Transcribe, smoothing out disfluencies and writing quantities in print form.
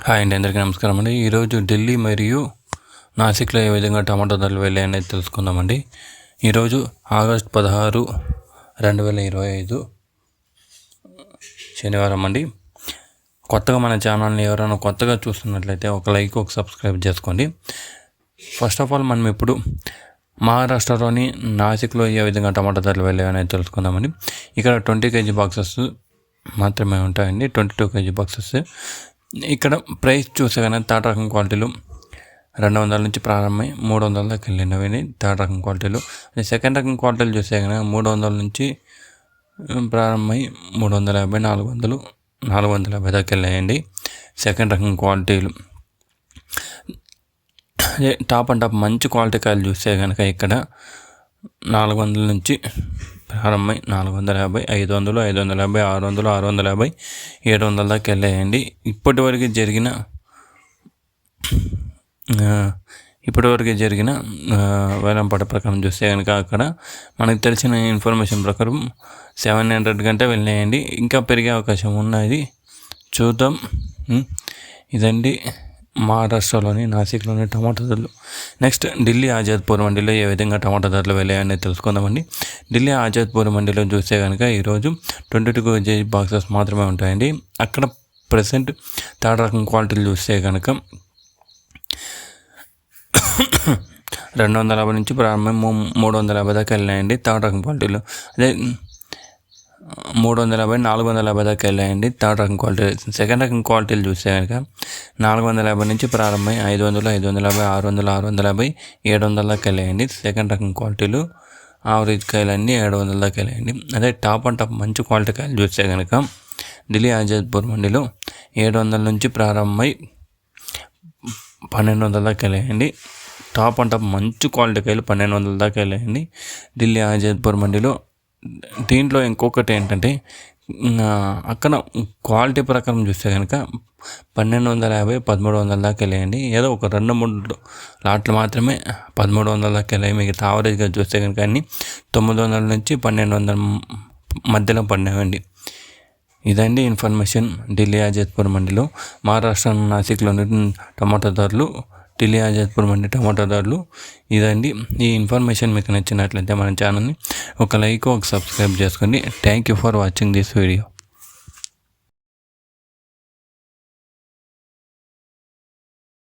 Hi అండి, అందరికీ నమస్కారం అండి. ఈరోజు ఢిల్లీ మరియు నాసిక్లో ఏ విధంగా టమాటో ధరలు వెళ్ళాయి అనేది తెలుసుకుందామండి. ఈరోజు ఆగస్టు 16, 2025 శనివారం అండి. కొత్తగా మన ఛానల్ని ఎవరైనా కొత్తగా చూస్తున్నట్లయితే ఒక లైక్, ఒక సబ్స్క్రైబ్ చేసుకోండి. ఫస్ట్ ఆఫ్ ఆల్ మనం ఇప్పుడు మహారాష్ట్రలోని నాసిక్లో ఏ విధంగా టమాటో ధరలు వెళ్ళాయి అనేది తెలుసుకుందామండి. ఇక్కడ 20 kg బాక్సెస్ మాత్రమే ఉంటాయండి, 22 kg బాక్సెస్. ఇక్కడ ప్రైస్ చూసే కానీ థర్డ్ రకం క్వాలిటీలు 200 నుంచి ప్రారంభమై 300 దాకా వెళ్ళినవి థర్డ్ రకం క్వాలిటీలు. అదే సెకండ్ రకం క్వాలిటీలు చూసే కానీ 300 నుంచి ప్రారంభమై 350, 450 దాకా వెళ్ళాయండి సెకండ్ రకం క్వాలిటీలు. అదే టాప్ అండ్ టాప్ మంచి క్వాలిటీ కాయలు చూస్తే కనుక ఇక్కడ 400 నుంచి ప్రారంభమై 450, 500, 550, 600, 650, 700 దాకా వెళ్ళాయండి. ఇప్పటి వరకు జరిగిన వేలంపాట ప్రకారం చూస్తే కనుక అక్కడ మనకు తెలిసిన ఇన్ఫర్మేషన్ ప్రకారం 700 గంట వెళ్ళాయండి. ఇంకా పెరిగే అవకాశం ఉన్నది, చూద్దాం. ఇదండి మహారాష్ట్రలోని నాసిక్లోని టమాటో ధరలు. నెక్స్ట్ ఢిల్లీ ఆజాద్పూర్ మండీలో ఏ విధంగా టమాటో ధరలు వెళ్ళాయనేది తెలుసుకుందామండి. ఢిల్లీ ఆజాద్పూర్ మండీలో చూస్తే కనుక ఈరోజు 22 kg బాక్సెస్ మాత్రమే ఉంటాయండి. అక్కడ ప్రెసెంట్ థర్డ్ రకం క్వాలిటీలు చూస్తే కనుక 250 నుంచి ప్రారంభం 350 దాకా వెళ్ళాయండి థర్డ్ రకం క్వాలిటీలు. అదే 350, 450 దాకా వెళ్ళాయండి థర్డ్ రకం క్వాలిటీ. సెకండ్ రకం క్వాలిటీలు చూస్తే కనుక 450 నుంచి ప్రారంభమై 500, 550, 600, 650, 700 దాకా వెళ్ళాయండి సెకండ్ రకం క్వాలిటీలు. ఆవరేజ్ కాయలన్నీ 700 దాకా వెళ్ళాయండి. అదే టాప్ అండ్ టాప్ మంచి క్వాలిటీ కాయలు చూస్తే కనుక ఢిల్లీ ఆజాద్పూర్ మండీలో 700 నుంచి ప్రారంభమై 1200 దాకా వెళ్ళాయండి. టాప్ అండ్ టాప్ మంచి క్వాలిటీ కాయలు 1200 దాకా వెళ్ళాయండి ఢిల్లీ ఆజాద్పూర్ మండీలో. దీంట్లో ఇంకొకటి ఏంటంటే అక్కడ క్వాలిటీ ప్రకారం చూస్తే కనుక 1250, 1300 దాకా వెళ్ళాయండి. ఏదో ఒక 2-3 లాట్లు మాత్రమే 1300 దాకా వెళ్ళాయి. మిగతా ఆవరేజ్గా చూస్తే కనుక అన్ని 900 నుంచి 1200 మధ్యలో పడినాయండి. ఇదండి ఇన్ఫర్మేషన్ ఢిల్లీ ఆజాద్పూర్ మండీలో. మహారాష్ట్ర నాసిక్లోని టమాటో ధరలు, ఢిల్లీ ఆజాద్పూర్ మండీ టమాటో ధరలు. ఇదండి. ఈ ఇన్ఫర్మేషన్ మీకు నచ్చినట్లయితే మన ఛానల్ని ఒక లైక్, ఒక సబ్స్క్రైబ్ చేసుకోండి. Thank you for watching this video.